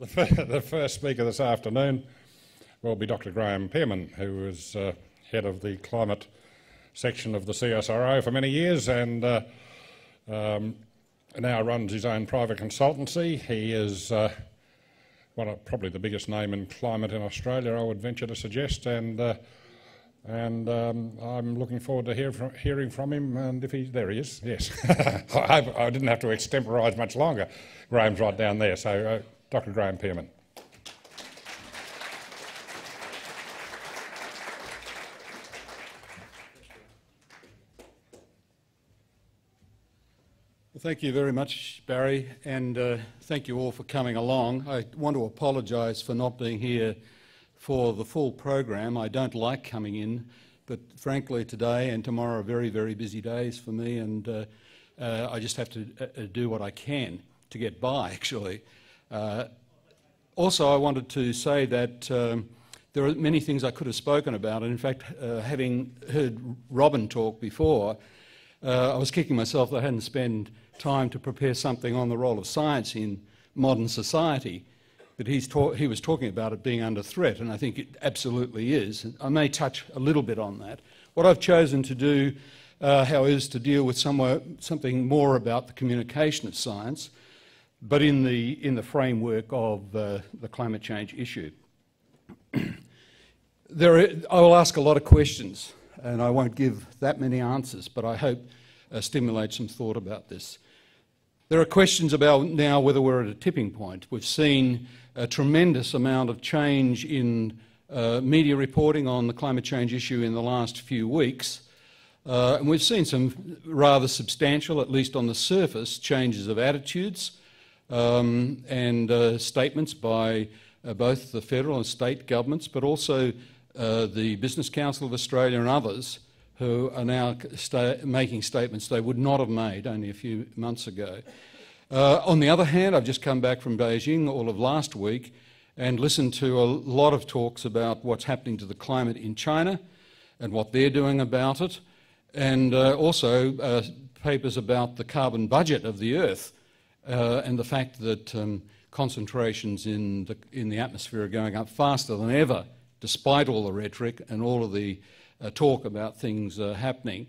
The first speaker this afternoon will be Dr. Graeme Pearman, who is head of the climate section of the CSIRO for many years and now runs his own private consultancy. He is probably the biggest name in climate in Australia, I would venture to suggest, and I'm looking forward to hearing from him. And if there he is, yes. I didn't have to extemporise much longer. Graeme's right down there. So, Dr. Graeme Pearman. Well, thank you very much, Barry, and thank you all for coming along. I want to apologise for not being here for the full program. I don't like coming in, but frankly today and tomorrow are very, very busy days for me, and I just have to do what I can to get by, actually. Also, I wanted to say that there are many things I could have spoken about, and in fact, having heard Robin talk before, I was kicking myself that I hadn't spent time to prepare something on the role of science in modern society. But he was talking about it being under threat, and I think it absolutely is. I may touch a little bit on that. What I've chosen to do, however, is to deal with something more about the communication of science, but in the framework of the climate change issue. I will ask a lot of questions, and I won't give that many answers, but I hope stimulate some thought about this. There are questions about now whether we're at a tipping point. We've seen a tremendous amount of change in media reporting on the climate change issue in the last few weeks, and we've seen some rather substantial, at least on the surface, changes of attitudes and statements by both the federal and state governments, but also the Business Council of Australia and others who are now making statements they would not have made only a few months ago. On the other hand, I've just come back from Beijing all of last week and listened to a lot of talks about what's happening to the climate in China and what they're doing about it, and also papers about the carbon budget of the Earth and the fact that concentrations in the atmosphere are going up faster than ever, despite all the rhetoric and all of the talk about things happening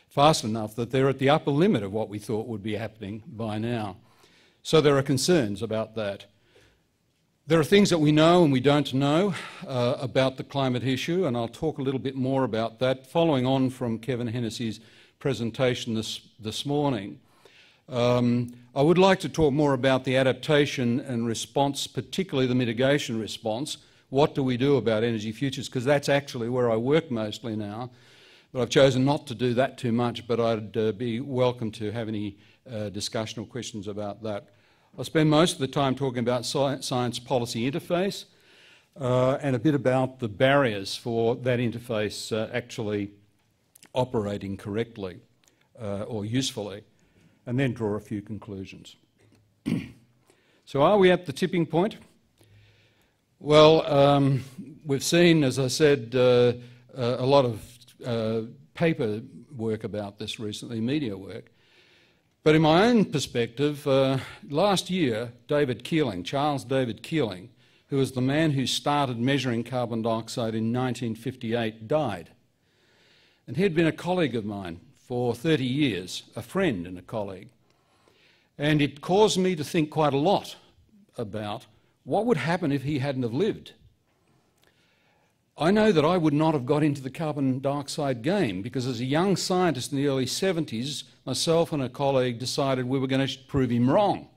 fast enough that they're at the upper limit of what we thought would be happening by now. So there are concerns about that. There are things that we know and we don't know about the climate issue, and I'll talk a little bit more about that following on from Kevin Hennessy's presentation this morning. I would like to talk more about the adaptation and response, particularly the mitigation response. What do we do about energy futures? Because that's actually where I work mostly now. But I've chosen not to do that too much, but I'd be welcome to have any discussion or questions about that. I'll spend most of the time talking about science policy interface and a bit about the barriers for that interface actually operating correctly or usefully, and then draw a few conclusions. So are we at the tipping point? Well, we've seen, as I said, a lot of paper work about this recently, media work. But in my own perspective, last year, Charles David Keeling, who was the man who started measuring carbon dioxide in 1958, died. And he had been a colleague of mine for 30 years, a friend and a colleague. And it caused me to think quite a lot about what would happen if he hadn't have lived. I know that I would not have got into the carbon dioxide game because as a young scientist in the early 70s, myself and a colleague decided we were going to prove him wrong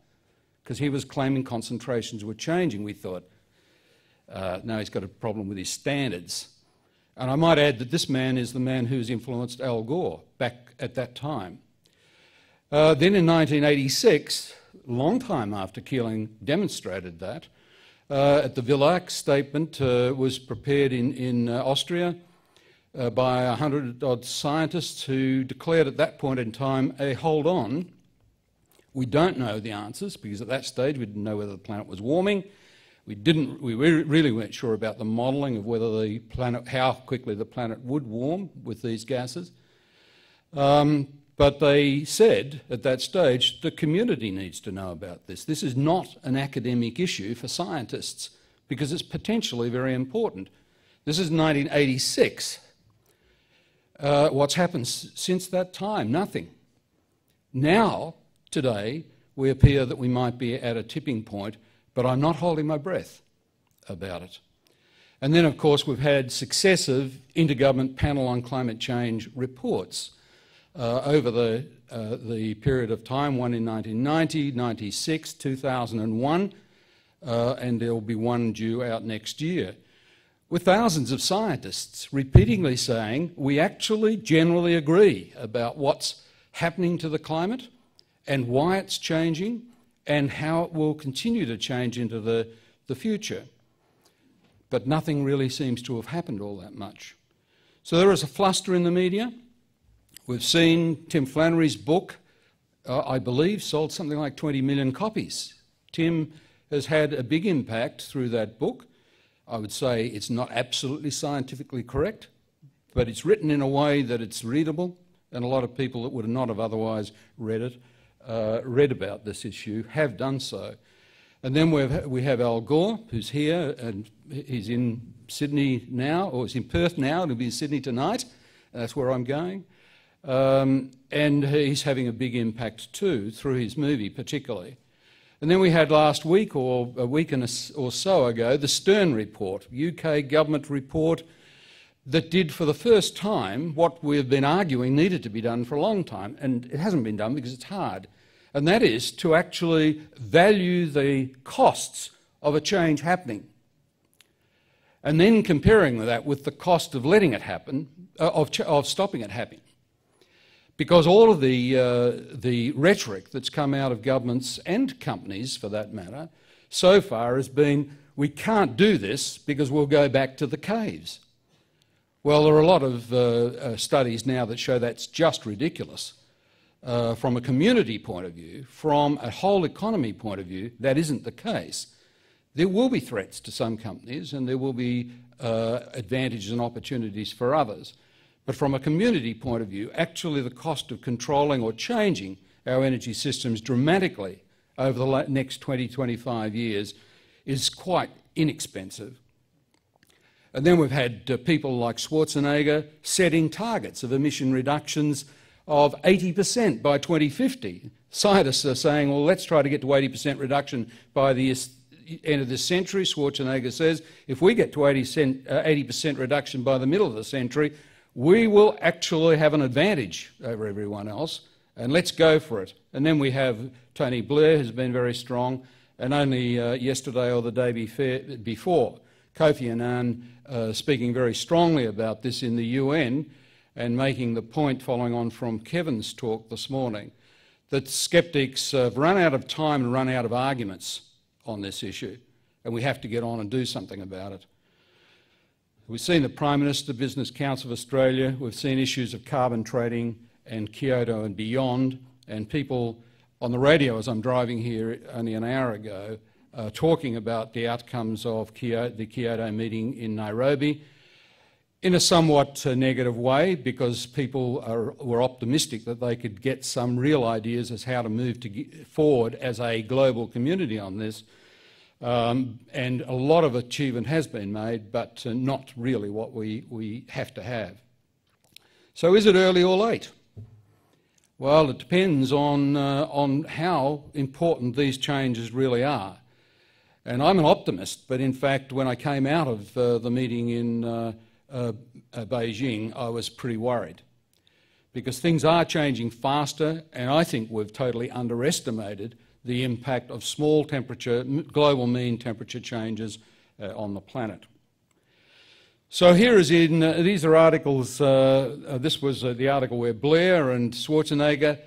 because he was claiming concentrations were changing. We thought, no, he's got a problem with his standards. And I might add that this man is the man who's influenced Al Gore back at that time. Then in 1986, a long time after Keeling demonstrated that, at the Villach statement was prepared in Austria by 100-odd scientists who declared at that point in time, hold on, we don't know the answers because at that stage we didn't know whether the planet was warming. We really weren't sure about the modelling of whether the planet, how quickly the planet would warm with these gases. But But they said at that stage, the community needs to know about this. This is not an academic issue for scientists because it's potentially very important. This is 1986. What's happened since that time? Nothing. Now, today, we appear that we might be at a tipping point, but I'm not holding my breath about it. And then, of course, we've had successive Intergovernment Panel on Climate Change reports over the period of time, one in 1990, 96, 2001, and there will be one due out next year, with thousands of scientists repeatedly saying we actually generally agree about what's happening to the climate and why it's changing and how it will continue to change into the future. But nothing really seems to have happened all that much. So there is a fluster in the media. We've seen Tim Flannery's book, I believe, sold something like 20 million copies. Tim has had a big impact through that book. I would say it's not absolutely scientifically correct, but it's written in a way that it's readable, and a lot of people that would not have otherwise read about this issue have done so. And then we have Al Gore, who's here, and he's in Sydney now, or he's in Perth now, and he'll be in Sydney tonight. That's where I'm going. And he's having a big impact too, through his movie particularly. And then we had last week, or a week or so ago, the Stern report, UK government report that did for the first time what we've been arguing needed to be done for a long time, and it hasn't been done because it's hard, and that is to actually value the costs of a change happening, and then comparing that with the cost of letting it happen, of stopping it happening. Because all of the rhetoric that's come out of governments and companies, for that matter, so far has been, we can't do this because we'll go back to the caves. Well, there are a lot of studies now that show that's just ridiculous. From a community point of view, from a whole economy point of view, that isn't the case. There will be threats to some companies and there will be advantages and opportunities for others. But from a community point of view, actually the cost of controlling or changing our energy systems dramatically over the next 20, 25 years is quite inexpensive. And then we've had people like Schwarzenegger setting targets of emission reductions of 80% by 2050. Scientists are saying, well, let's try to get to 80% reduction by the end of this century. Schwarzenegger says, if we get to 80% reduction by the middle of the century, we will actually have an advantage over everyone else, and let's go for it. And then we have Tony Blair, who's been very strong, and only yesterday or the day before, Kofi Annan speaking very strongly about this in the UN and making the point, following on from Kevin's talk this morning, that skeptics have run out of time and run out of arguments on this issue, and we have to get on and do something about it. We've seen the Prime Minister, Business Council of Australia, we've seen issues of carbon trading and Kyoto and beyond, and people on the radio as I'm driving here only an hour ago talking about the outcomes of the Kyoto meeting in Nairobi in a somewhat negative way, because people were optimistic that they could get some real ideas as how to move forward as a global community on this. And a lot of achievement has been made, but not really what we have to have. So is it early or late? Well, it depends on how important these changes really are. And I'm an optimist, but in fact, when I came out of the meeting in Beijing, I was pretty worried, because things are changing faster, and I think we've totally underestimated the impact of small temperature, global mean temperature changes on the planet. So here is these are articles, this was the article where Blair and Schwarzenegger,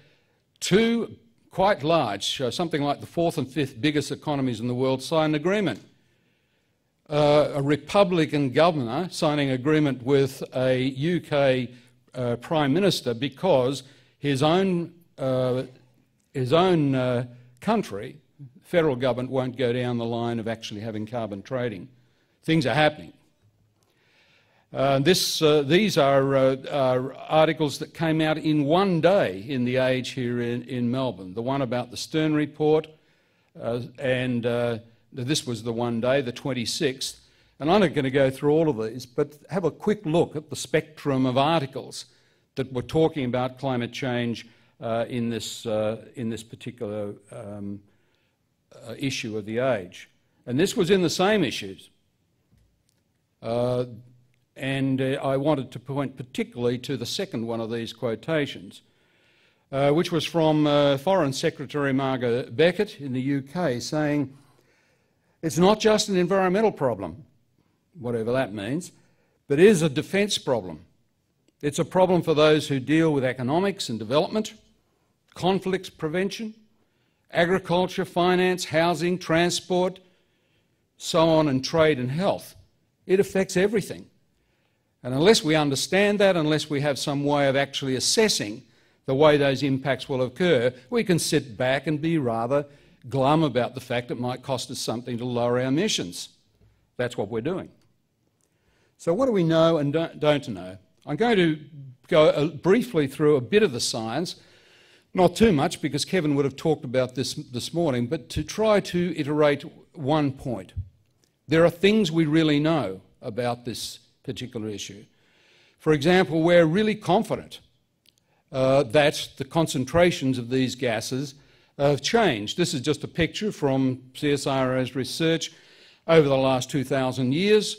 two quite large, something like the fourth and fifth biggest economies in the world, signed an agreement. A Republican governor signing an agreement with a UK Prime Minister because his own country, federal government, won't go down the line of actually having carbon trading. Things are happening. These are articles that came out in one day in The Age here in Melbourne. The one about the Stern report, this was the one day, the 26th. And I'm not going to go through all of these, but have a quick look at the spectrum of articles that were talking about climate change in this particular issue of The Age. And this was in the same issues. I wanted to point particularly to the second one of these quotations, which was from Foreign Secretary Margaret Beckett in the UK, saying, "It's not just an environmental problem, whatever that means, but it is a defence problem. It's a problem for those who deal with economics and development, conflicts prevention, agriculture, finance, housing, transport, so on, and trade and health. It affects everything. And unless we understand that, unless we have some way of actually assessing the way those impacts will occur, we can sit back and be rather glum about the fact it might cost us something to lower our emissions." That's what we're doing. So what do we know and don't know? I'm going to go briefly through a bit of the science, not too much because Kevin would have talked about this morning, but to try to iterate one point. There are things we really know about this particular issue. For example, we're really confident that the concentrations of these gases have changed. This is just a picture from CSIRO's research over the last 2,000 years,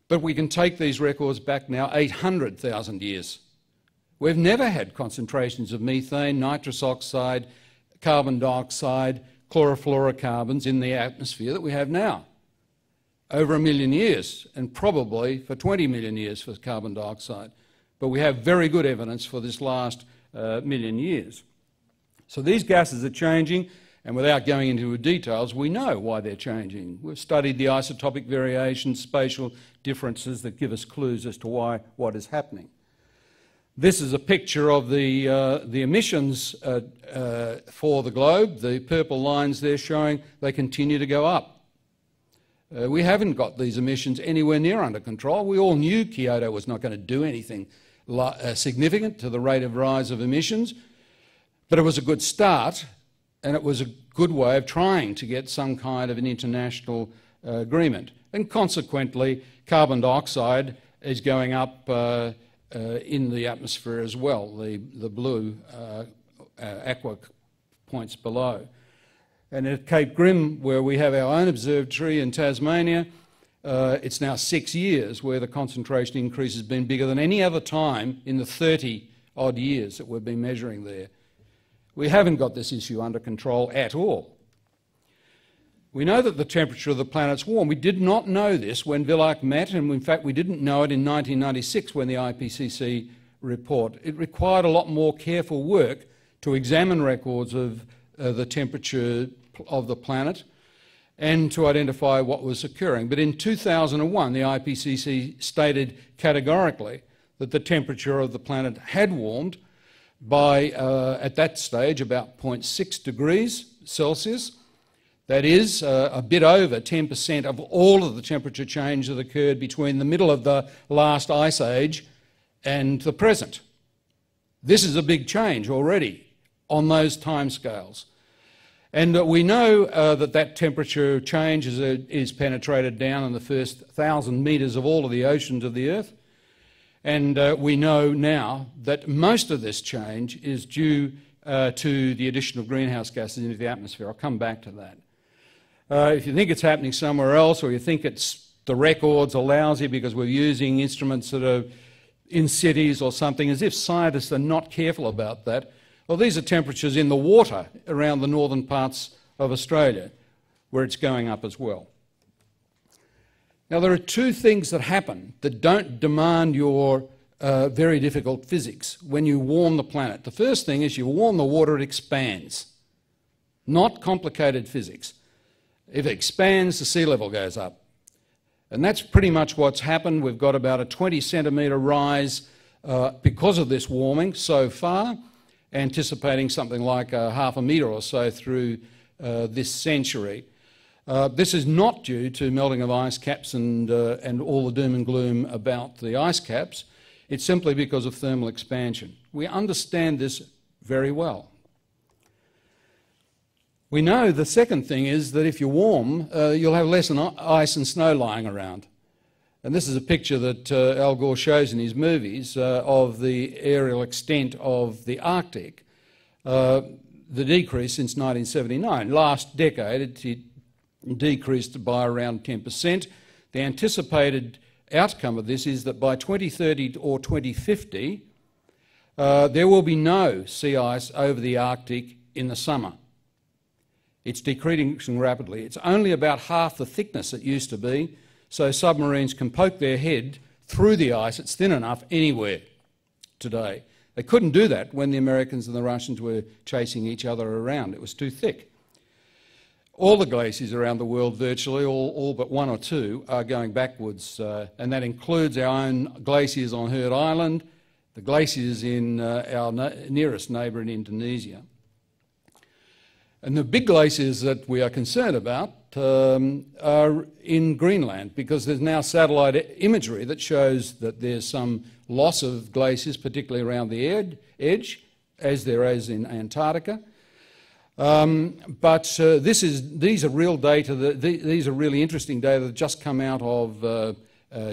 but we can take these records back now 800,000 years. We've never had concentrations of methane, nitrous oxide, carbon dioxide, chlorofluorocarbons in the atmosphere that we have now. Over 1 million years, and probably for 20 million years for carbon dioxide. But we have very good evidence for this last million years. So these gases are changing, and without going into details, we know why they're changing. We've studied the isotopic variations, spatial differences that give us clues as to what is happening. This is a picture of the emissions for the globe. The purple lines there showing they continue to go up. We haven't got these emissions anywhere near under control. We all knew Kyoto was not going to do anything significant to the rate of rise of emissions, but it was a good start, and it was a good way of trying to get some kind of an international agreement. And consequently, carbon dioxide is going up in the atmosphere as well, the blue aqua points below. And at Cape Grim, where we have our own observatory in Tasmania, it's now 6 years where the concentration increase has been bigger than any other time in the 30-odd years that we've been measuring there. We haven't got this issue under control at all. We know that the temperature of the planet's warm. We did not know this when Villach met, and in fact we didn't know it in 1996 when the IPCC report. It required a lot more careful work to examine records of the temperature of the planet and to identify what was occurring. But in 2001, the IPCC stated categorically that the temperature of the planet had warmed by, at that stage, about 0.6 degrees Celsius. That is a bit over 10% of all of the temperature change that occurred between the middle of the last ice age and the present. This is a big change already on those timescales. And we know that temperature change is penetrated down in the first 1,000 metres of all of the oceans of the Earth. And we know now that most of this change is due to the addition of greenhouse gases into the atmosphere. I'll come back to that. If you think it's happening somewhere else, or you think the records are lousy because we're using instruments that are in cities or something, as if scientists are not careful about that, well, these are temperatures in the water around the northern parts of Australia, where it's going up as well. Now, there are two things that happen that don't demand your very difficult physics when you warm the planet. The first thing is you warm the water, it expands. Not complicated physics. If it expands, the sea level goes up. And that's pretty much what's happened. We've got about a 20 centimetre rise because of this warming so far, anticipating something like half a metre or so through this century. This is not due to melting of ice caps and all the doom and gloom about the ice caps. It's simply because of thermal expansion. We understand this very well. We know the second thing is that if you're warm, you'll have less ice and snow lying around. And this is a picture that Al Gore shows in his movies of the aerial extent of the Arctic. The decrease since 1979. Last decade, it decreased by around 10%. The anticipated outcome of this is that by 2030 or 2050, there will be no sea ice over the Arctic in the summer. It's decreasing rapidly. It's only about half the thickness it used to be, so submarines can poke their head through the ice. It's thin enough anywhere today. They couldn't do that when the Americans and the Russians were chasing each other around. It was too thick. All the glaciers around the world, virtually, all but one or two, are going backwards, and that includes our own glaciers on Heard Island, the glaciers in our nearest neighbour in Indonesia. And the big glaciers that we are concerned about are in Greenland, because there's now satellite imagery that shows that there's some loss of glaciers, particularly around the edge, as there is in Antarctica. But these are real data. These are really interesting data that just come out of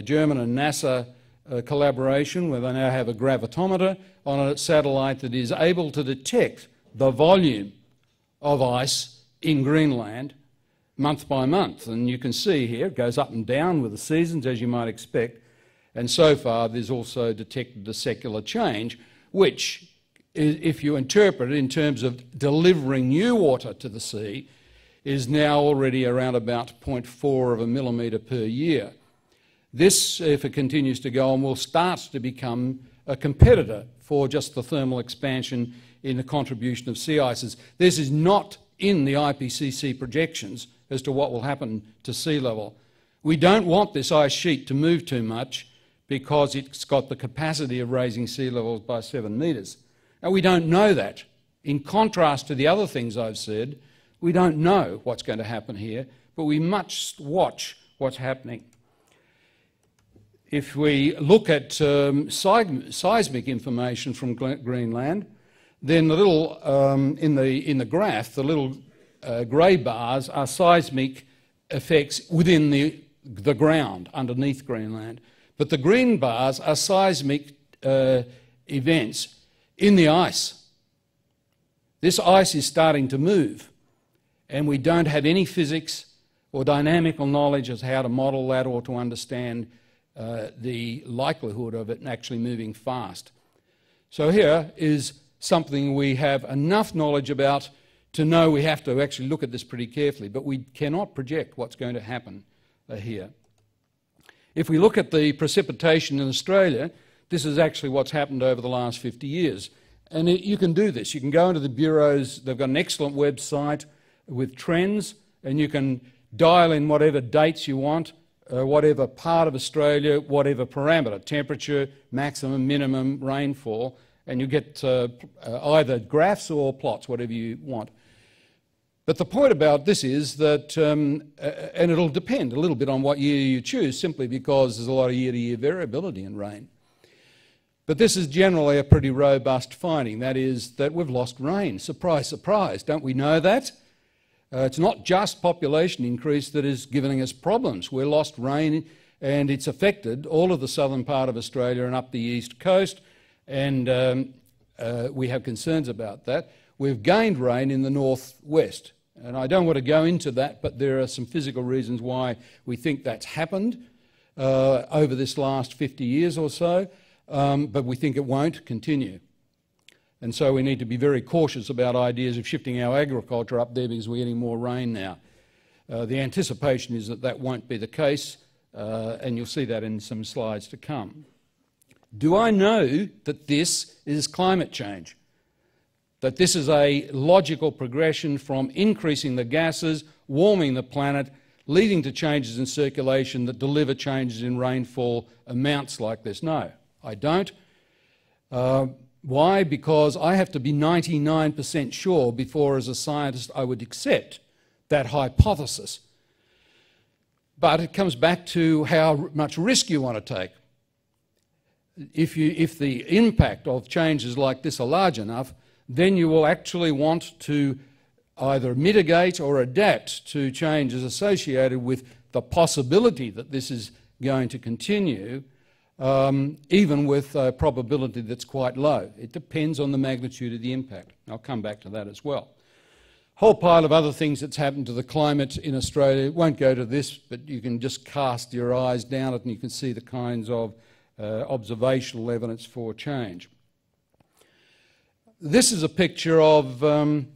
German and NASA collaboration, where they now have a gravitometer on a satellite that is able to detect the volume of ice in Greenland month by month. And you can see here it goes up and down with the seasons, as you might expect. And so far there's also detected a secular change, which, if you interpret it in terms of delivering new water to the sea, is now already around about 0.4 of a millimetre per year. This, if it continues to go on, will start to become a competitor for just the thermal expansion in the contribution of sea ices. This is not in the IPCC projections as to what will happen to sea level. We don't want this ice sheet to move too much because it's got the capacity of raising sea levels by 7 metres. Now, we don't know that. In contrast to the other things I've said, we don't know what's going to happen here, but we must watch what's happening. If we look at seismic information from Greenland, then the little, in the graph, the little grey bars are seismic effects within the ground underneath Greenland. But the green bars are seismic events in the ice. This ice is starting to move, and we don't have any physics or dynamical knowledge as to how to model that or to understand the likelihood of it actually moving fast. So here is something we have enough knowledge about to know we have to actually look at this pretty carefully, but we cannot project what's going to happen here. If we look at the precipitation in Australia, this is actually what's happened over the last 50 years. And you can do this. You can go into the bureaus. They've got an excellent website with trends, and you can dial in whatever dates you want, whatever part of Australia, whatever parameter, temperature, maximum, minimum, rainfall, and you get either graphs or plots, whatever you want. But the point about this is that, and it'll depend a little bit on what year you choose, simply because there's a lot of year-to-year variability in rain. But this is generally a pretty robust finding. That is that we've lost rain. Surprise, surprise. Don't we know that? It's not just population increase that is giving us problems. We've lost rain, and it's affected all of the southern part of Australia and up the east coast, and we have concerns about that. We've gained rain in the northwest, and I don't want to go into that, but there are some physical reasons why we think that's happened over this last 50 years or so, but we think it won't continue. And so we need to be very cautious about ideas of shifting our agriculture up there because we're getting more rain now. The anticipation is that that won't be the case, and you'll see that in some slides to come. Do I know that this is climate change? That this is a logical progression from increasing the gases, warming the planet, leading to changes in circulation that deliver changes in rainfall amounts like this? No, I don't. Why? Because I have to be 99% sure before, as a scientist, I would accept that hypothesis. But it comes back to how much risk you want to take. If the impact of changes like this are large enough, then you will actually want to either mitigate or adapt to changes associated with the possibility that this is going to continue, even with a probability that's quite low. It depends on the magnitude of the impact. I'll come back to that as well. Whole pile of other things that's happened to the climate in Australia. Won't go to this, but you can just cast your eyes down it and you can see the kinds of observational evidence for change. This is a picture of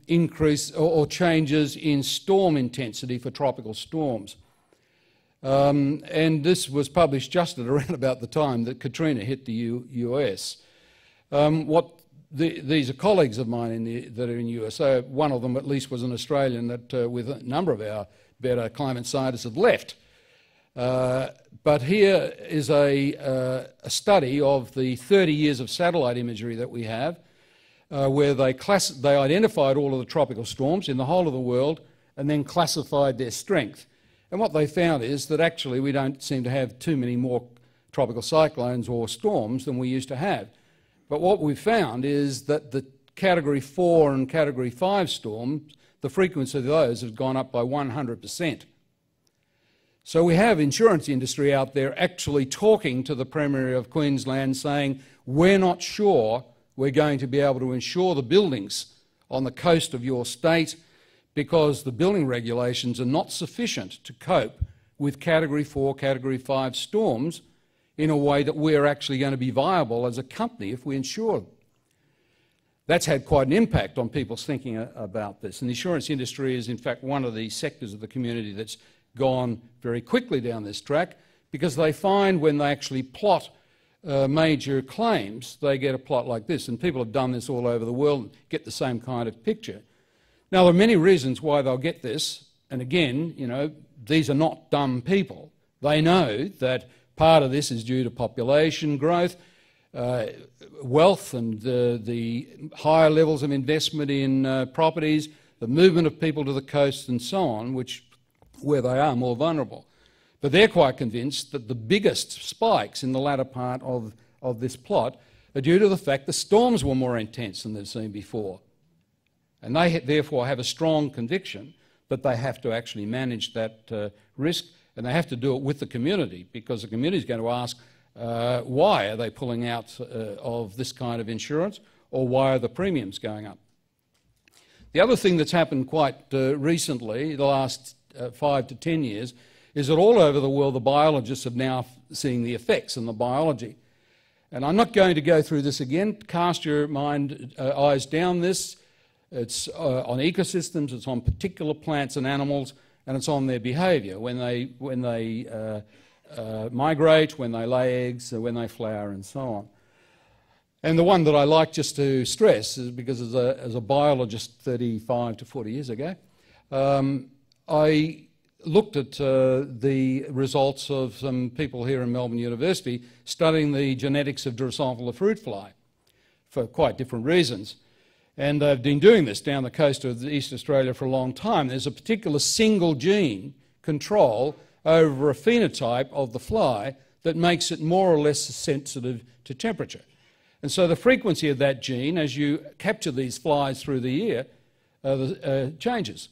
increase or changes in storm intensity for tropical storms. And this was published just at around about the time that Katrina hit the US. These are colleagues of mine that are in the USA. One of them at least was an Australian that with a number of our better climate scientists have left. But here is a study of the 30 years of satellite imagery that we have, where they identified all of the tropical storms in the whole of the world and then classified their strength. And what they found is that actually we don't seem to have too many more tropical cyclones or storms than we used to have. But what we found is that the Category 4 and Category 5 storms, the frequency of those has gone up by 100%. So we have insurance industry out there actually talking to the Premier of Queensland saying, we're not sure we're going to be able to insure the buildings on the coast of your state because the building regulations are not sufficient to cope with Category 4, Category 5 storms in a way that we're actually going to be viable as a company if we insure them. That's had quite an impact on people's thinking about this. And the insurance industry is in fact one of the sectors of the community that's gone very quickly down this track because they find when they actually plot major claims, they get a plot like this. And people have done this all over the world and get the same kind of picture. Now, there are many reasons why they'll get this. And again, you know, these are not dumb people. They know that part of this is due to population growth, wealth and the higher levels of investment in properties, the movement of people to the coast and so on, where they are more vulnerable. But they're quite convinced that the biggest spikes in the latter part of this plot are due to the fact the storms were more intense than they've seen before. And they therefore have a strong conviction that they have to actually manage that risk, and they have to do it with the community, because the community is going to ask, why are they pulling out of this kind of insurance, or why are the premiums going up? The other thing that's happened quite recently, the last 5 to 10 years, is that all over the world the biologists are now seeing the effects in the biology. And I'm not going to go through this again. Cast your eyes down this. It's on ecosystems, it's on particular plants and animals, and it's on their behaviour when they migrate, when they lay eggs, when they flower, and so on. And the one that I like just to stress is because as a biologist 35 to 40 years ago, I looked at the results of some people here in Melbourne University studying the genetics of Drosophila fruit fly for quite different reasons. And they've been doing this down the coast of East Australia for a long time. There's a particular single gene control over a phenotype of the fly that makes it more or less sensitive to temperature. And so the frequency of that gene, as you capture these flies through the year, changes.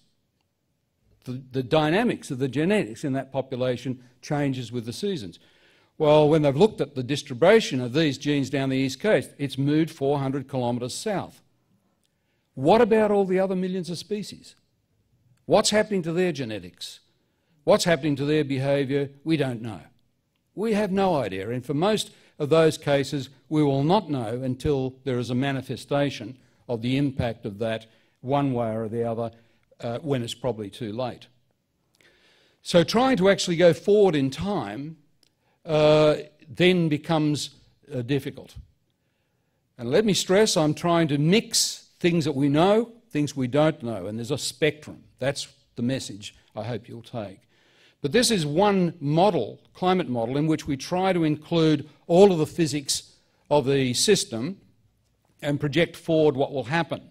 The dynamics of the genetics in that population changes with the seasons. Well, when they've looked at the distribution of these genes down the east coast, it's moved 400 kilometres south. What about all the other millions of species? What's happening to their genetics? What's happening to their behaviour? We don't know. We have no idea, and for most of those cases we will not know until there is a manifestation of the impact of that one way or the other when it's probably too late. So trying to actually go forward in time then becomes difficult. And let me stress, I'm trying to mix things that we know, things we don't know, and there's a spectrum. That's the message I hope you'll take. But this is one model, climate model, in which we try to include all of the physics of the system and project forward what will happen.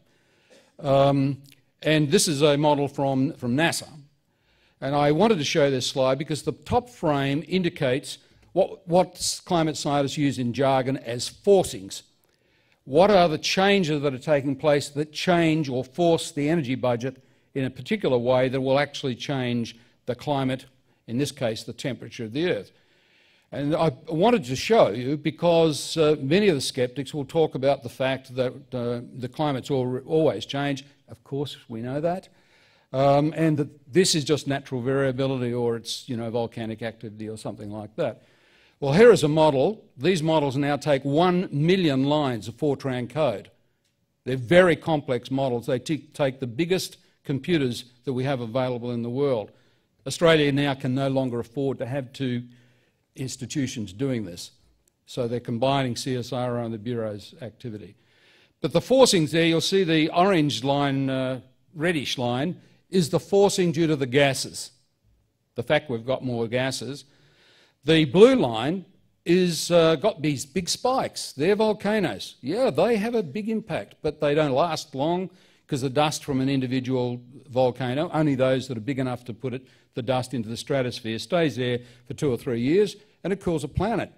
And this is a model from NASA. And I wanted to show this slide because the top frame indicates what climate scientists use in jargon as forcings. What are the changes that are taking place that change or force the energy budget in a particular way that will actually change the climate, in this case the temperature of the Earth? And I wanted to show you because many of the skeptics will talk about the fact that the climate's always change. Of course, we know that. And that this is just natural variability, or it's, you know, volcanic activity or something like that. Well, here is a model. These models now take 1 million lines of Fortran code. They're very complex models. They take the biggest computers that we have available in the world. Australia now can no longer afford to have two institutions doing this. So they're combining CSIRO and the Bureau's activity. But the forcings there, you'll see the orange line, reddish line, is the forcing due to the gases, the fact we've got more gases. The blue line is got these big spikes. They're volcanoes. Yeah, they have a big impact, but they don't last long because the dust from an individual volcano, only those that are big enough to put the dust into the stratosphere, stays there for 2 or 3 years and it cools a planet.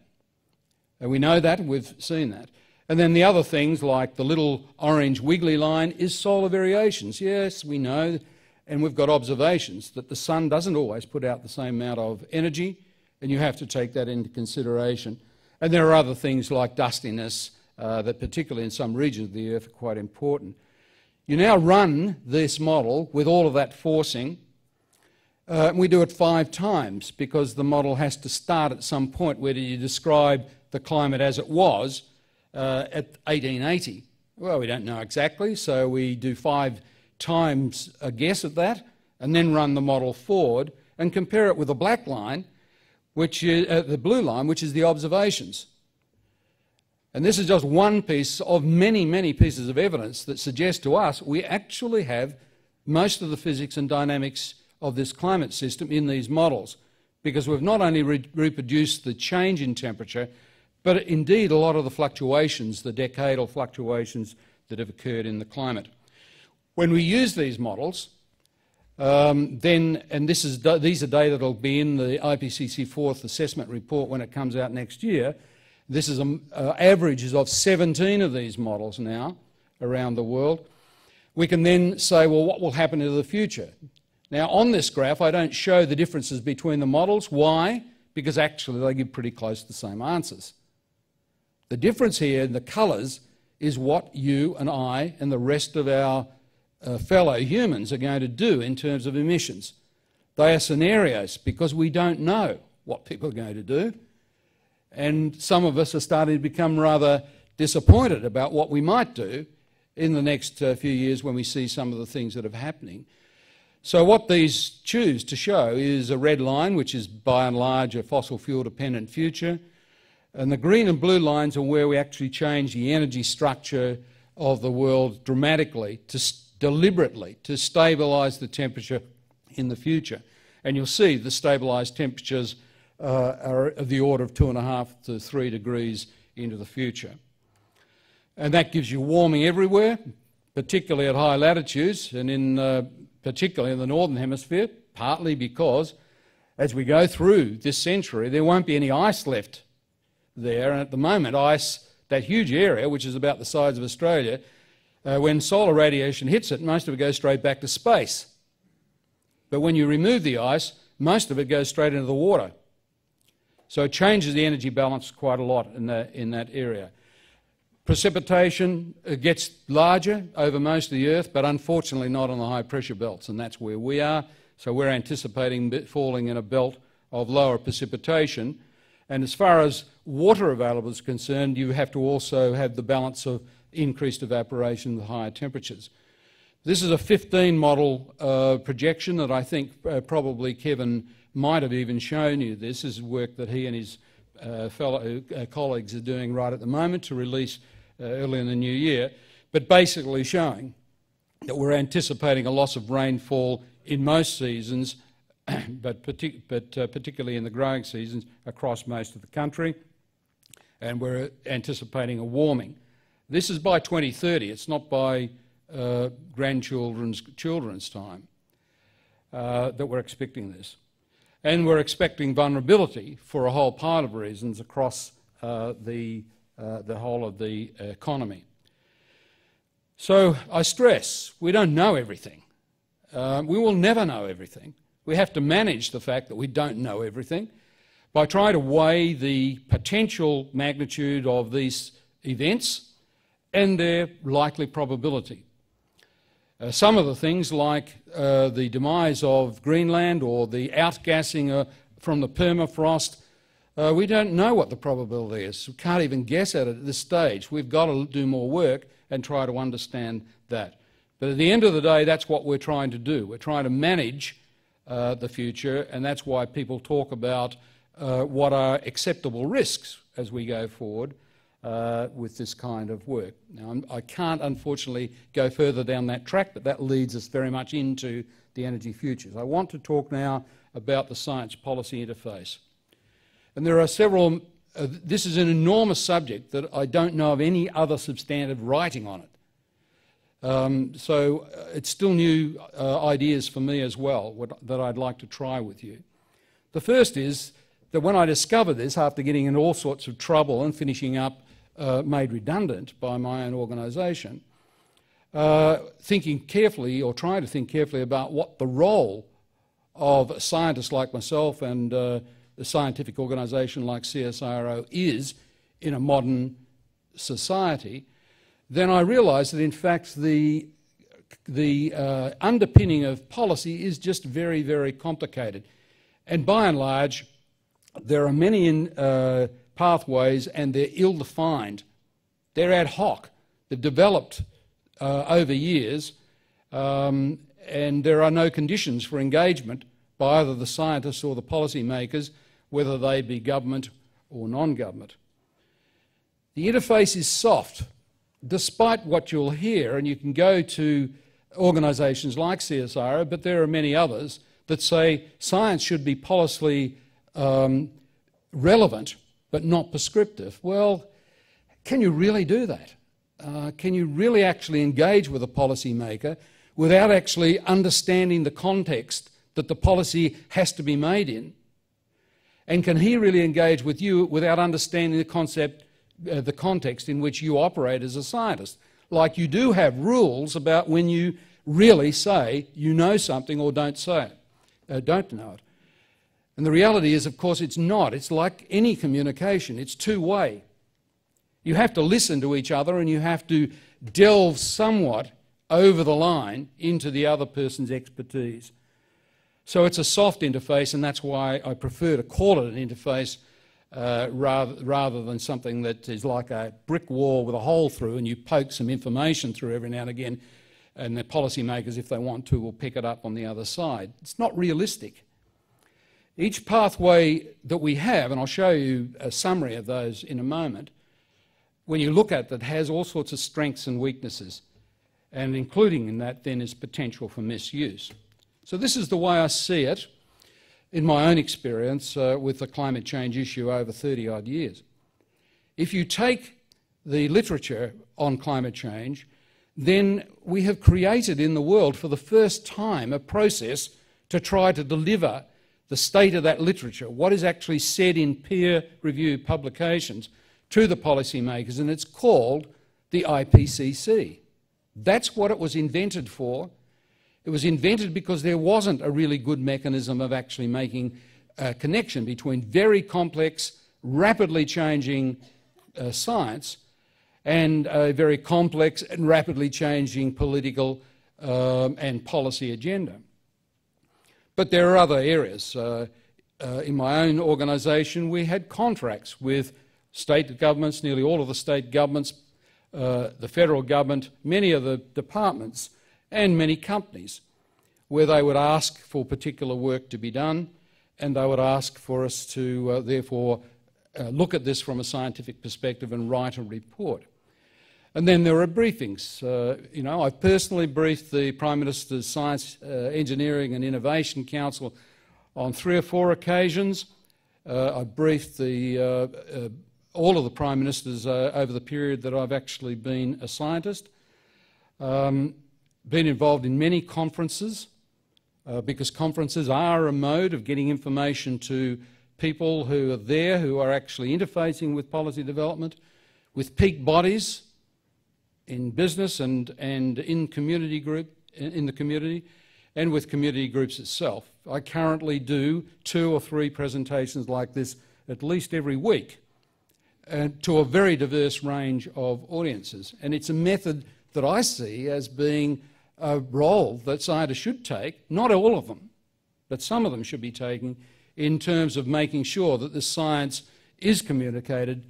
And we know that, and we've seen that. And then the other things, like the little orange wiggly line, is solar variations. Yes, we know, and we've got observations that the sun doesn't always put out the same amount of energy, and you have to take that into consideration. And there are other things like dustiness that, particularly in some regions of the Earth, are quite important. You now run this model with all of that forcing. We do it 5 times because the model has to start at some point. Where do you describe the climate as it was at 1880? Well, we don't know exactly, so we do 5 times a guess at that and then run the model forward and compare it with the black line, which is the blue line, which is the observations. And this is just one piece of many, many pieces of evidence that suggest to us we actually have most of the physics and dynamics of this climate system in these models, because we've not only reproduced the change in temperature, but indeed a lot of the fluctuations, the decadal fluctuations that have occurred in the climate. When we use these models, these are data that will be in the IPCC 4th assessment report when it comes out next year. This is averages of 17 of these models now around the world. We can then say, well, what will happen in the future? Now, on this graph, I don't show the differences between the models. Why? Because actually they give pretty close to the same answers. The difference here in the colours is what you and I and the rest of our fellow humans are going to do in terms of emissions. They are scenarios because we don't know what people are going to do. And some of us are starting to become rather disappointed about what we might do in the next few years when we see some of the things that are happening. So what these choose to show is a red line, which is by and large a fossil fuel dependent future, and the green and blue lines are where we actually change the energy structure of the world dramatically, deliberately, to stabilise the temperature in the future. And you'll see the stabilised temperatures are of the order of 2.5 to 3 degrees into the future. And that gives you warming everywhere, particularly at high latitudes, and particularly in the northern hemisphere, partly because as we go through this century there won't be any ice left there. And at the moment, ice, that huge area, which is about the size of Australia, when solar radiation hits it, most of it goes straight back to space. But when you remove the ice, most of it goes straight into the water. So it changes the energy balance quite a lot in that area. Precipitation gets larger over most of the Earth, but unfortunately not on the high pressure belts, and that's where we are. So we're anticipating falling in a belt of lower precipitation. And as far as water available is concerned, you have to also have the balance of increased evaporation with higher temperatures. This is a 15 model projection that I think probably Kevin might have even shown you. This is work that he and his fellow colleagues are doing right at the moment to release early in the new year, but basically showing that we're anticipating a loss of rainfall in most seasons, but particularly in the growing seasons across most of the country, and we're anticipating a warming. This is by 2030, it's not by grandchildren's children's time. that we're expecting this. And we're expecting vulnerability for a whole pile of reasons across the whole of the economy. So I stress, we don't know everything. We will never know everything. We have to manage the fact that we don't know everything by trying to weigh the potential magnitude of these events and their likely probability. Some of the things like the demise of Greenland or the outgassing from the permafrost, we don't know what the probability is. We can't even guess at it at this stage. We've got to do more work and try to understand that. But at the end of the day, that's what we're trying to do. We're trying to manage the future, and that's why people talk about what are acceptable risks as we go forward with this kind of work. Now, I can't, unfortunately, go further down that track, but that leads us very much into the energy futures. I want to talk now about the science policy interface. And there are several, this is an enormous subject that I don't know of any other substantive writing on it. So it's still new ideas for me as well that I'd like to try with you. The first is that when I discovered this, after getting in all sorts of trouble and finishing up made redundant by my own organisation, thinking carefully or trying to think carefully about what the role of scientists like myself and a scientific organisation like CSIRO is in a modern society, then I realised that in fact the underpinning of policy is just very, very complicated. And by and large, there are many pathways and they're ill-defined. They're ad hoc. They've developed over years and there are no conditions for engagement by either the scientists or the policy makers, whether they be government or non-government. The interface is soft, despite what you'll hear, and you can go to organisations like CSIRO, but there are many others that say science should be policy relevant but not prescriptive. Well, can you really do that? Can you really actually engage with a policy maker without actually understanding the context that the policy has to be made in? And can he really engage with you without understanding the concept, the context in which you operate as a scientist? Like you do have rules about when you really say you know something or don't say it, don't know it. And the reality is, of course, it's not. It's like any communication. It's two-way. You have to listen to each other and you have to delve somewhat over the line into the other person's expertise. So it's a soft interface, and that's why I prefer to call it an interface rather than something that is like a brick wall with a hole through and you poke some information through every now and again, and the policymakers, if they want to, will pick it up on the other side. It's not realistic. Each pathway that we have, and I'll show you a summary of those in a moment, when you look at that, has all sorts of strengths and weaknesses, and including in that then is potential for misuse. So this is the way I see it in my own experience with the climate change issue over 30-odd years. If you take the literature on climate change, then we have created in the world for the first time a process to try to deliver the state of that literature, what is actually said in peer-reviewed publications, to the policymakers, and it's called the IPCC. That's what it was invented for. It was invented because there wasn't a really good mechanism of actually making a connection between very complex, rapidly changing science and a very complex and rapidly changing political and policy agenda. But there are other areas. In my own organisation, we had contracts with state governments, nearly all of the state governments, the federal government, many of the departments, and many companies, where they would ask for particular work to be done, and they would ask for us to therefore look at this from a scientific perspective and write a report. And then there are briefings. You know, I've personally briefed the Prime Minister's Science, Engineering and Innovation Council on 3 or 4 occasions. I've briefed all of the Prime Ministers over the period that I've actually been a scientist. Been involved in many conferences because conferences are a mode of getting information to people who are there, who are actually interfacing with policy development, with peak bodies in business and in the community, and with community groups itself. I currently do 2 or 3 presentations like this at least every week to a very diverse range of audiences. And it's a method that I see as being a role that scientists should take, not all of them, but some of them should be taking in terms of making sure that the science is communicated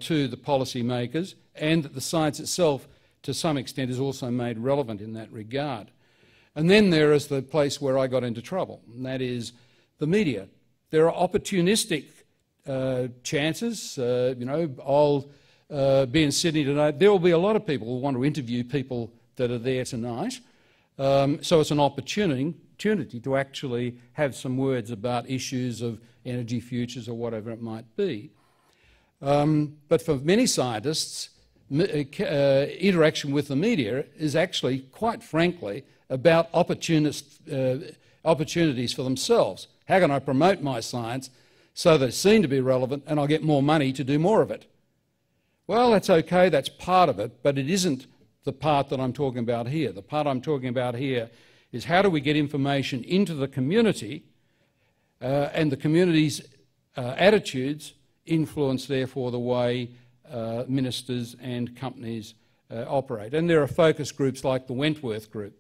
to the policymakers, and that the science itself, to some extent, is also made relevant in that regard. And then there is the place where I got into trouble, and that is the media. There are opportunistic chances. I'll be in Sydney tonight. There will be a lot of people who want to interview people that are there tonight. So it's an opportunity to actually have some words about issues of energy futures or whatever it might be. But for many scientists, interaction with the media is actually, quite frankly, about opportunities for themselves. How can I promote my science so that it's seen to be relevant and I'll get more money to do more of it? Well, that's okay, that's part of it, but it isn't the part that I'm talking about here. The part I'm talking about here is how do we get information into the community and the community's attitudes influence, therefore, the way ministers and companies operate. And there are focus groups like the Wentworth Group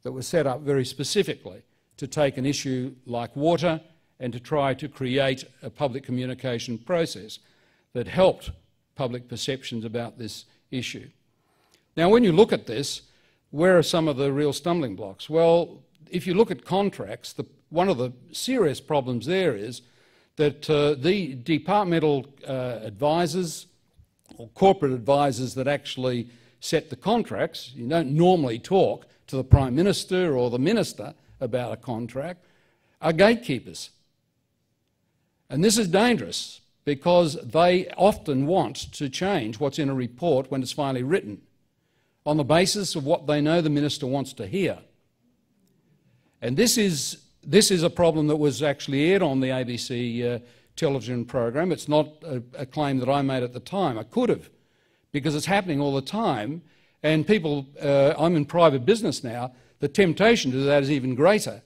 that were set up very specifically to take an issue like water and to try to create a public communication process that helped public perceptions about this issue. Now, when you look at this, where are some of the real stumbling blocks? Well, if you look at contracts, one of the serious problems there is that the departmental advisors or corporate advisors that actually set the contracts, you don't normally talk to the Prime Minister or the Minister about a contract, are gatekeepers. And this is dangerous because they often want to change what's in a report when it's finally written on the basis of what they know the Minister wants to hear. And this is a problem that was actually aired on the ABC television program. It's not a claim that I made at the time. I could have, because it's happening all the time. And people, I'm in private business now, the temptation to do that is even greater.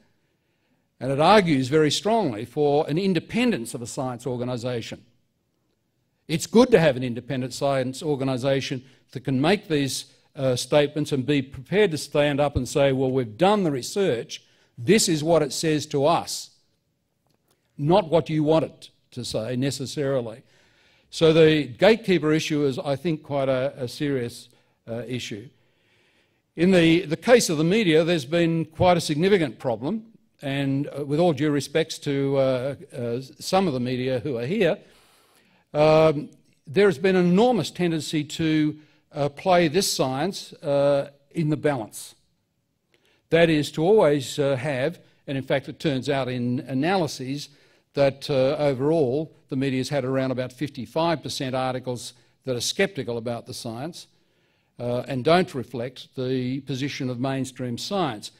And it argues very strongly for an independence of a science organisation. It's good to have an independent science organisation that can make these statements and be prepared to stand up and say, well, we've done the research, this is what it says to us, not what you want it to say necessarily. So the gatekeeper issue is, I think, quite a serious issue. In the case of the media, there's been quite a significant problem, and with all due respects to some of the media who are here, there has been an enormous tendency to play this science in the balance. That is, to always have, and in fact it turns out in analyses that overall the media's had around about 55% articles that are sceptical about the science and don't reflect the position of mainstream science.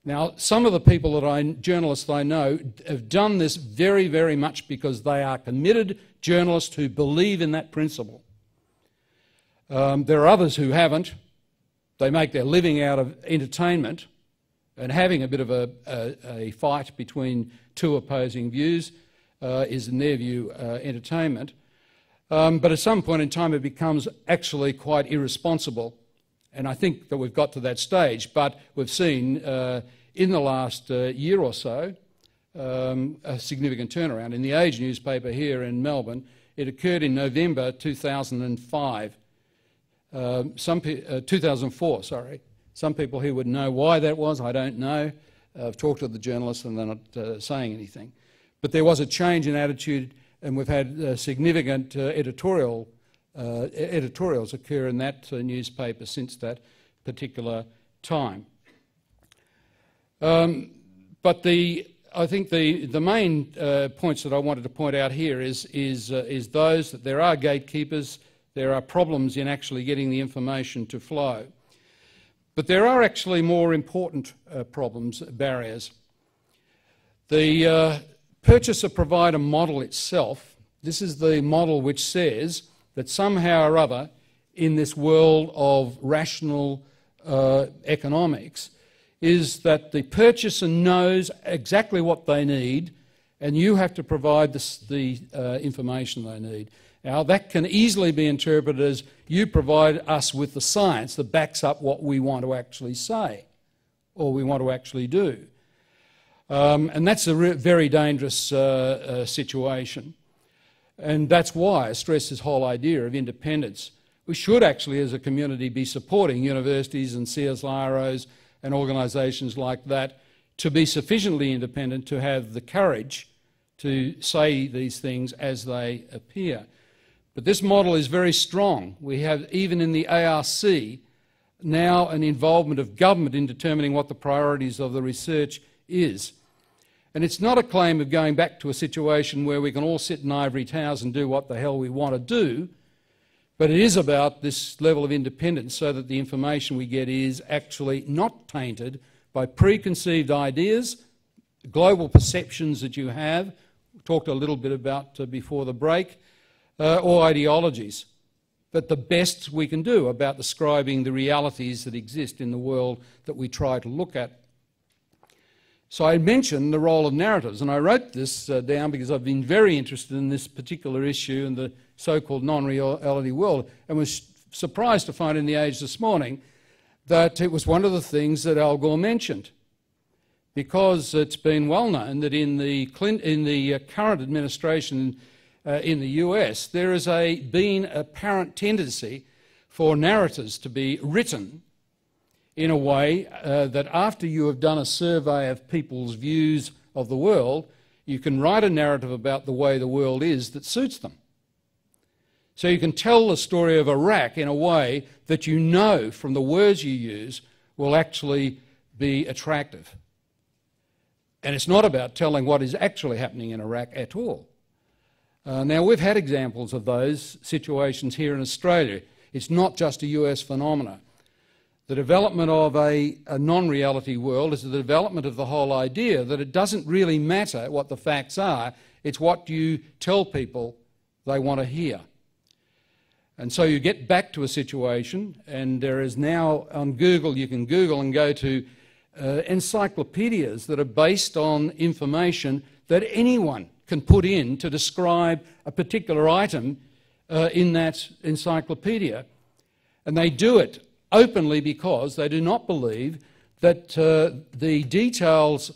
Now, some of the people journalists I know, have done this very, very much because they are committed journalists who believe in that principle. There are others who haven't. They make their living out of entertainment, and having a bit of a fight between two opposing views is, in their view, entertainment. But at some point in time it becomes actually quite irresponsible, and I think that we've got to that stage. But we've seen in the last year or so a significant turnaround. In the Age newspaper here in Melbourne, it occurred in November 2005. 2004, sorry. Some people here would know why that was. I don't know. I've talked to the journalists and they're not saying anything. But there was a change in attitude, and we've had significant editorials occur in that newspaper since that particular time. But I think the main points that I wanted to point out here is those that there are gatekeepers. There are problems in actually getting the information to flow. But there are actually more important problems, barriers. The purchaser-provider model itself, this is the model which says that somehow or other in this world of rational economics is that the purchaser knows exactly what they need and you have to provide the information they need. Now, that can easily be interpreted as you provide us with the science that backs up what we want to actually say or we want to actually do. And that's a very dangerous situation. And that's why I stress this whole idea of independence. We should actually, as a community, be supporting universities and CSIROs and organisations like that to be sufficiently independent to have the courage to say these things as they appear. But this model is very strong. We have, even in the ARC, now an involvement of government in determining what the priorities of the research is. And it's not a claim of going back to a situation where we can all sit in ivory towers and do what the hell we want to do, but it is about this level of independence so that the information we get is actually not tainted by preconceived ideas, global perceptions that you have, we talked a little bit about before the break, or ideologies, but the best we can do about describing the realities that exist in the world that we try to look at. So I mentioned the role of narratives, and I wrote this down because I've been very interested in this particular issue in the so-called non-reality world, and was surprised to find in The Age this morning that it was one of the things that Al Gore mentioned, because it's been well known that in the current administration in the US, there has been an apparent tendency for narratives to be written in a way that after you have done a survey of people's views of the world, you can write a narrative about the way the world is that suits them. So you can tell the story of Iraq in a way that you know from the words you use will actually be attractive. And it's not about telling what is actually happening in Iraq at all. Now, we've had examples of those situations here in Australia. It's not just a US phenomenon. The development of a non-reality world is the development of the whole idea that it doesn't really matter what the facts are, it's what you tell people they want to hear. And so you get back to a situation, and there is now on Google, you can Google and go to encyclopedias that are based on information that anyone can put in to describe a particular item in that encyclopedia. And they do it openly because they do not believe that the details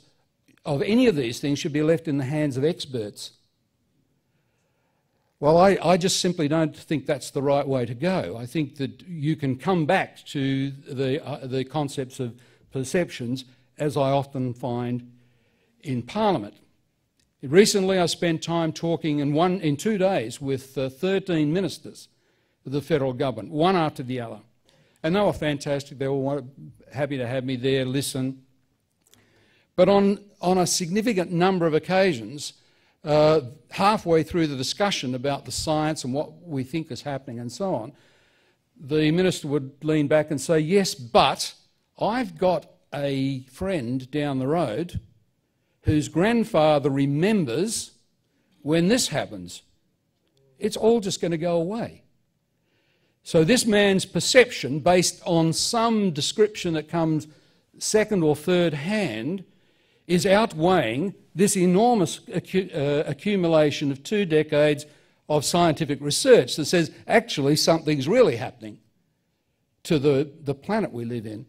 of any of these things should be left in the hands of experts. Well, I just simply don't think that's the right way to go. I think that you can come back to the concepts of perceptions, as I often find in Parliament. Recently, I spent time talking in 2 days with 13 ministers of the federal government, one after the other. And they were fantastic. They were happy to have me there, listen. But on a significant number of occasions, halfway through the discussion about the science and what we think is happening and so on, the minister would lean back and say, yes, but I've got a friend down the road whose grandfather remembers when this happens. It's all just going to go away. So this man's perception, based on some description that comes second or third hand, is outweighing this enormous accumulation of 2 decades of scientific research that says actually something's really happening to the planet we live in.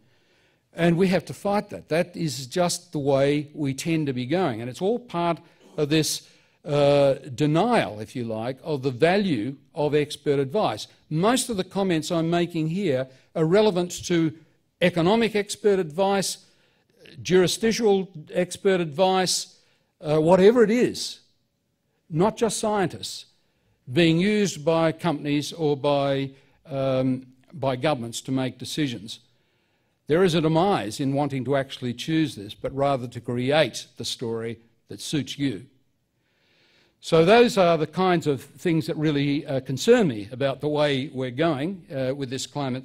And we have to fight that. That is just the way we tend to be going. And it's all part of this denial, if you like, of the value of expert advice. Most of the comments I'm making here are relevant to economic expert advice, jurisdictional expert advice, whatever it is, not just scientists, being used by companies or by governments to make decisions. There is a demise in wanting to actually choose this, but rather to create the story that suits you. So those are the kinds of things that really concern me about the way we're going with this climate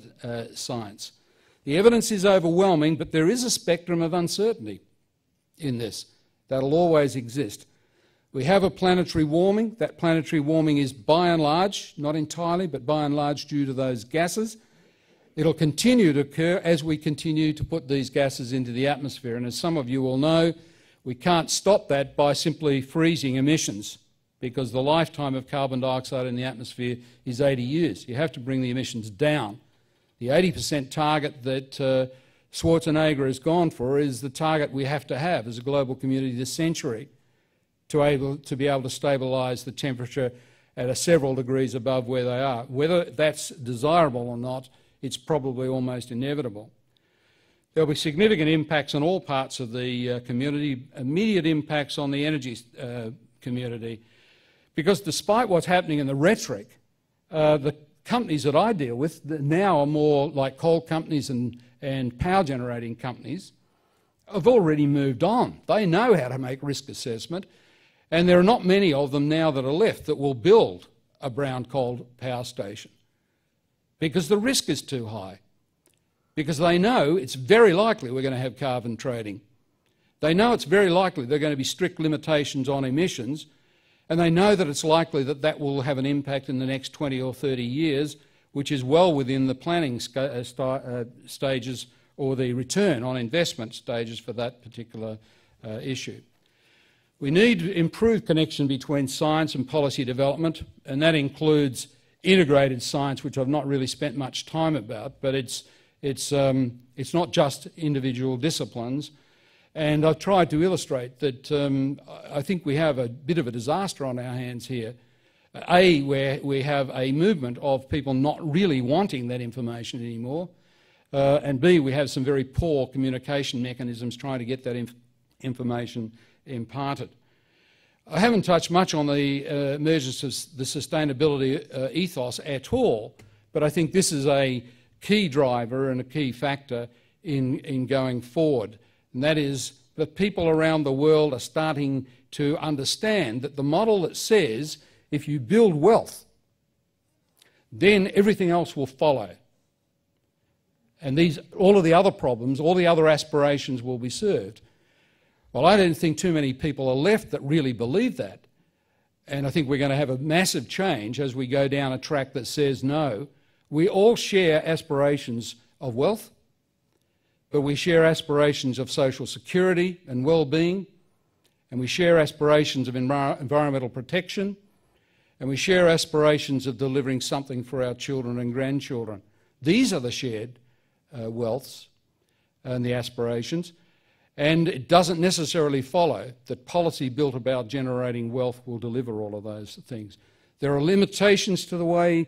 science. The evidence is overwhelming, but there is a spectrum of uncertainty in this. That'll always exist. We have a planetary warming. That planetary warming is by and large, not entirely, but by and large due to those gases. It'll continue to occur as we continue to put these gases into the atmosphere. And as some of you will know, we can't stop that by simply freezing emissions, because the lifetime of carbon dioxide in the atmosphere is 80 years. You have to bring the emissions down. The 80% target that Schwarzenegger has gone for is the target we have to have as a global community this century to be able to stabilise the temperature at several degrees above where they are. Whether that's desirable or not, it's probably almost inevitable. There'll be significant impacts on all parts of the community, immediate impacts on the energy community, because despite what's happening in the rhetoric, the companies that I deal with now are more like coal companies and power generating companies have already moved on. They know how to make risk assessment, and there are not many of them now that are left that will build a brown coal power station because the risk is too high, because they know it's very likely we're going to have carbon trading. They know it's very likely there are going to be strict limitations on emissions, and they know that it's likely that that will have an impact in the next 20 or 30 years, which is well within the planning stages or the return on investment stages for that particular issue. We need improved connection between science and policy development, and that includes integrated science, which I've not really spent much time about, but it's not just individual disciplines. And I've tried to illustrate that I think we have a bit of a disaster on our hands here. A, where we have a movement of people not really wanting that information anymore, and B, we have some very poor communication mechanisms trying to get that information imparted. I haven't touched much on the emergence of the sustainability ethos at all, but I think this is a key driver and a key factor in going forward. And that is that people around the world are starting to understand that the model that says if you build wealth, then everything else will follow. And all of the other problems, all the other aspirations will be served. Well, I don't think too many people are left that really believe that. And I think we're going to have a massive change as we go down a track that says no. We all share aspirations of wealth, but we share aspirations of social security and well-being, and we share aspirations of environmental protection, and we share aspirations of delivering something for our children and grandchildren. These are the shared wealths and the aspirations, and it doesn't necessarily follow that policy built about generating wealth will deliver all of those things. There are limitations to the way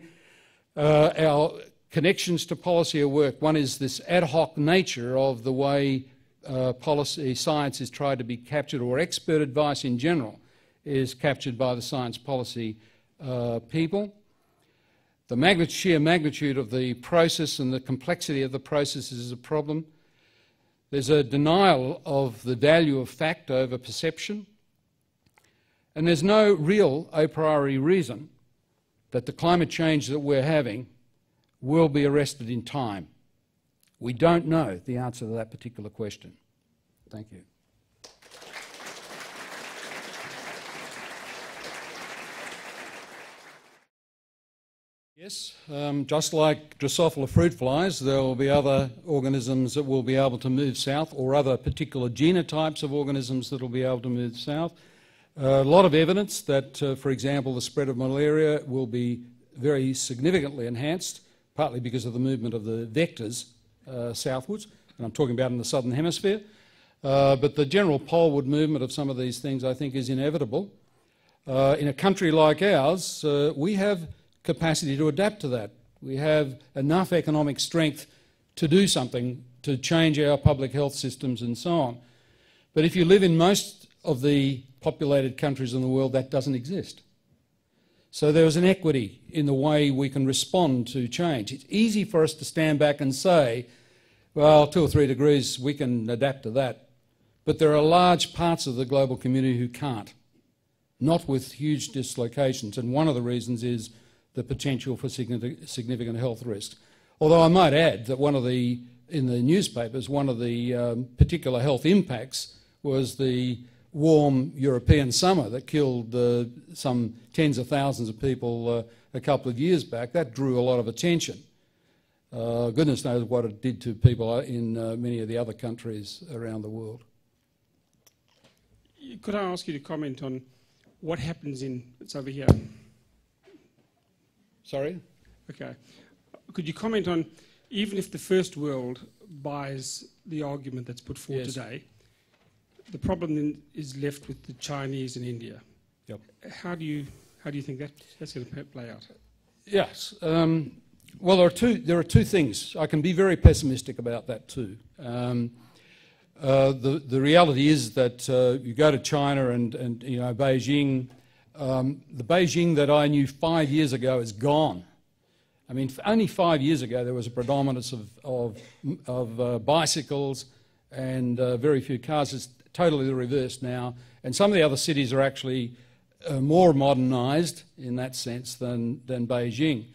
our connections to policy are worked. One is this ad hoc nature of the way policy science is tried to be captured, or expert advice in general is captured by the science policy people. The sheer magnitude of the process and the complexity of the process is a problem. There's a denial of the value of fact over perception. And there's no real a priori reason that the climate change that we're having will be arrested in time. We don't know the answer to that particular question. Thank you. Yes, just like Drosophila fruit flies, there will be other organisms that will be able to move south, or other particular genotypes of organisms that will be able to move south. A lot of evidence that, for example, the spread of malaria will be very significantly enhanced, partly because of the movement of the vectors southwards, and I'm talking about in the southern hemisphere. But the general poleward movement of some of these things, I think, is inevitable. In a country like ours, we have capacity to adapt to that. We have enough economic strength to do something, to change our public health systems and so on. But if you live in most of the populated countries in the world, that doesn't exist. So there is an equity in the way we can respond to change. It's easy for us to stand back and say, well, 2 or 3 degrees, we can adapt to that. But there are large parts of the global community who can't, not with huge dislocations. And one of the reasons is the potential for significant health risks. Although I might add that in the newspapers, one of the particular health impacts was the warm European summer that killed some tens of thousands of people a couple of years back, that drew a lot of attention. Goodness knows what it did to people in many of the other countries around the world. Could I ask you to comment on what happens it's over here. Sorry? Okay. Could you comment on, even if the first world buys the argument that's put forward today, the problem then is left with the Chinese and India. Yep. How do you think that's going to play out? Yes. Well, there are two things. I can be very pessimistic about that too. The reality is that you go to China and you know, Beijing. The Beijing that I knew 5 years ago is gone. I mean, only 5 years ago there was a predominance of bicycles and very few cars. It's totally the reverse now. And some of the other cities are actually more modernised in that sense than Beijing.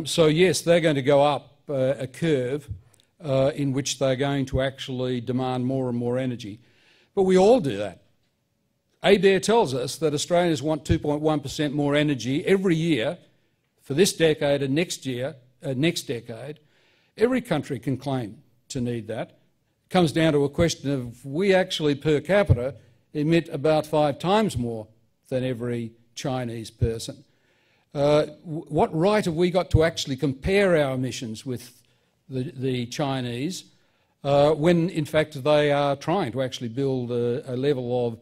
So yes, they're going to go up a curve in which they're going to actually demand more and more energy. But we all do that. ABARE tells us that Australians want 2.1% more energy every year for this decade and next decade. Every country can claim to need that. It comes down to a question of we actually per capita emit about 5 times more than every Chinese person. What right have we got to actually compare our emissions with the Chinese when in fact they are trying to actually build a level of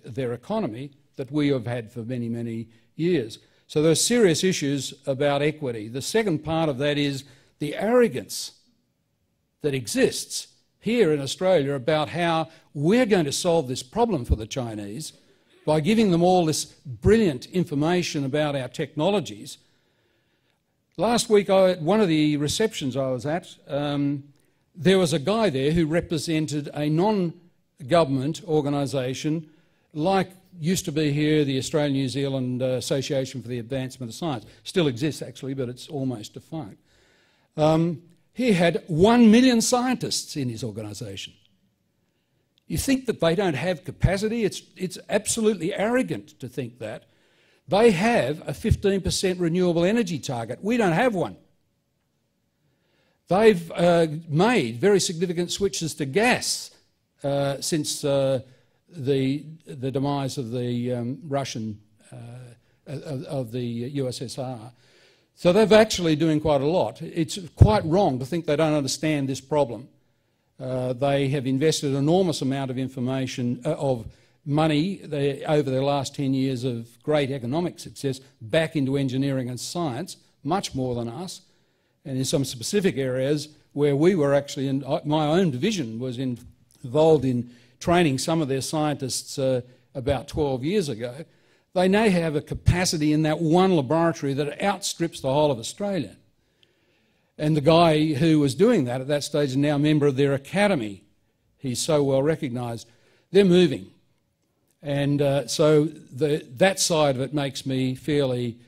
their economy that we have had for many, many years. So there are serious issues about equity. The second part of that is the arrogance that exists here in Australia about how we're going to solve this problem for the Chinese by giving them all this brilliant information about our technologies. Last week, at one of the receptions I was at, there was a guy there who represented a non-government organisation like used to be here, the Australian-New Zealand Association for the Advancement of Science. Still exists, actually, but it's almost defunct. He had 1 million scientists in his organisation. You think that they don't have capacity? It's absolutely arrogant to think that. They have a 15% renewable energy target. We don't have one. They've made very significant switches to gas since the demise of the Russian, of the USSR. So they're actually doing quite a lot. It's quite wrong to think they don't understand this problem. They have invested an enormous amount of information, of money over the last 10 years of great economic success back into engineering and science, much more than us. And in some specific areas where we were actually, in my own division was involved in training some of their scientists about 12 years ago, they now have a capacity in that one laboratory that outstrips the whole of Australia. And the guy who was doing that at that stage is now a member of their academy. He's so well recognised. They're moving. And so that side of it makes me fairly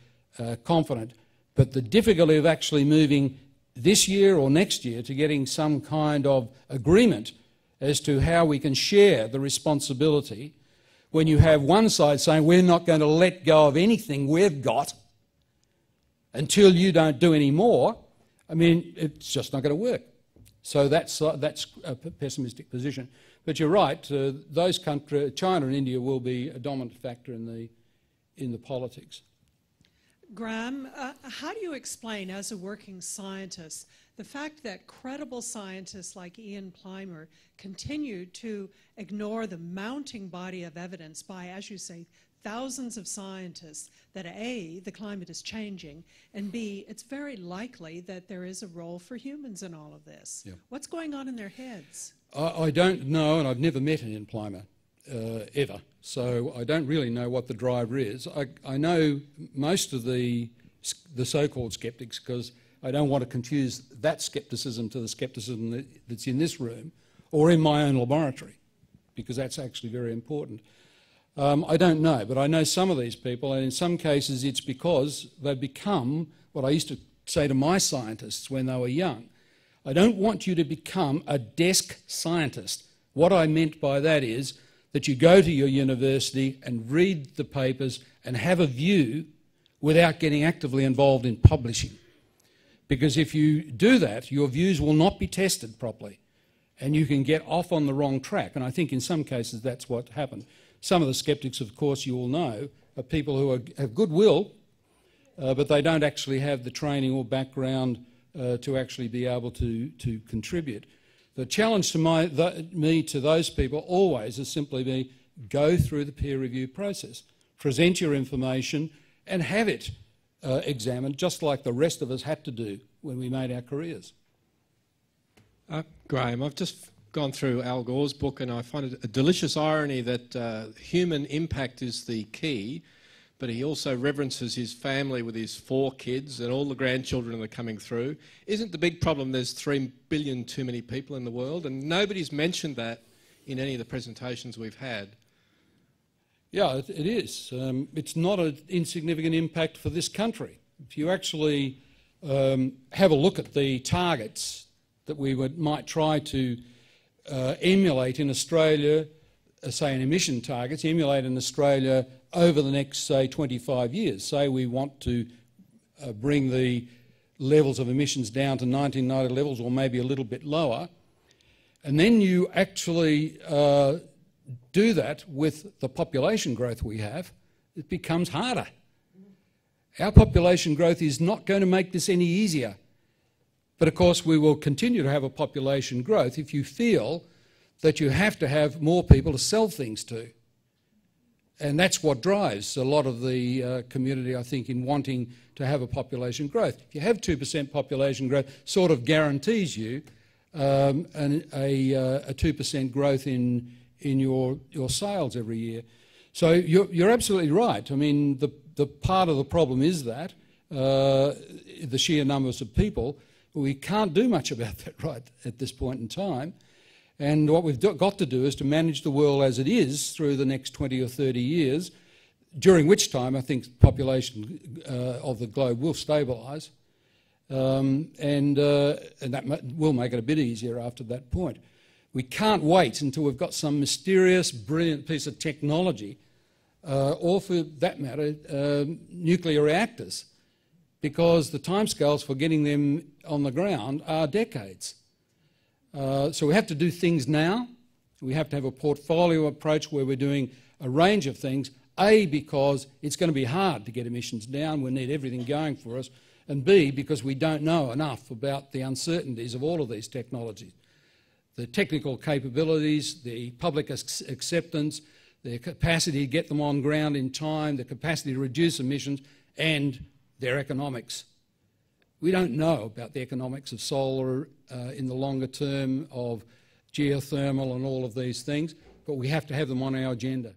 confident. But the difficulty of actually moving this year or next year to getting some kind of agreement as to how we can share the responsibility when you have one side saying we're not going to let go of anything we've got until you don't do any more, I mean, it's just not going to work. So that's a pessimistic position. But you're right, those countries, China and India, will be a dominant factor in the politics. Graeme, how do you explain, as a working scientist, the fact that credible scientists like Ian Plimer continue to ignore the mounting body of evidence by, as you say, thousands of scientists that A, the climate is changing, and B, it's very likely that there is a role for humans in all of this? Yeah. What's going on in their heads? I don't know, and I've never met Ian Plimer ever, so I don't really know what the driver is. I know most of the so-called skeptics, because I don't want to confuse that scepticism to the scepticism that's in this room or in my own laboratory, because that's actually very important. I don't know, but I know some of these people, and in some cases it's because they've become what I used to say to my scientists when they were young. I don't want you to become a desk scientist What I meant by that is that you go to your university and read the papers and have a view without getting actively involved in publishing. Because if you do that, your views will not be tested properly and you can get off on the wrong track. And I think in some cases that's what happened. Some of the skeptics, of course, you all know, are people who have goodwill, but they don't actually have the training or background to actually be able to contribute. The challenge to me to those people always has simply been go through the peer review process, present your information and have it examined just like the rest of us had to do when we made our careers. Graeme, I've just gone through Al Gore's book and I find it a delicious irony that human impact is the key, but he also reverences his family with his 4 kids and all the grandchildren that are coming through. Isn't the big problem there's 3 billion too many people in the world? And nobody's mentioned that in any of the presentations we've had. Yeah, it is. It's not an insignificant impact for this country. If you actually have a look at the targets that we might try to emulate in Australia, say in emission targets, emulate in Australia over the next, say, 25 years. Say we want to bring the levels of emissions down to 1990 levels or maybe a little bit lower, and then you actually do that with the population growth we have, it becomes harder. Our population growth is not going to make this any easier. But of course we will continue to have a population growth if you feel that you have to have more people to sell things to. And that's what drives a lot of the community, I think, in wanting to have a population growth. If you have 2% population growth, sort of guarantees you a 2% growth in your sales every year. So you're absolutely right. I mean, the part of the problem is that the sheer numbers of people. We can't do much about that right at this point in time. And what we've got to do is to manage the world as it is through the next 20 or 30 years, during which time I think the population of the globe will stabilise, and that will make it a bit easier after that point. We can't wait until we've got some mysterious, brilliant piece of technology, or for that matter, nuclear reactors, because the timescales for getting them on the ground are decades. So we have to do things now. We have to have a portfolio approach where we're doing a range of things, A, because it's going to be hard to get emissions down, we need everything going for us, and B, because we don't know enough about the uncertainties of all of these technologies. The technical capabilities, the public acceptance, the capacity to get them on ground in time, the capacity to reduce emissions, and their economics. We don't know about the economics of solar in the longer term, of geothermal and all of these things, but we have to have them on our agenda.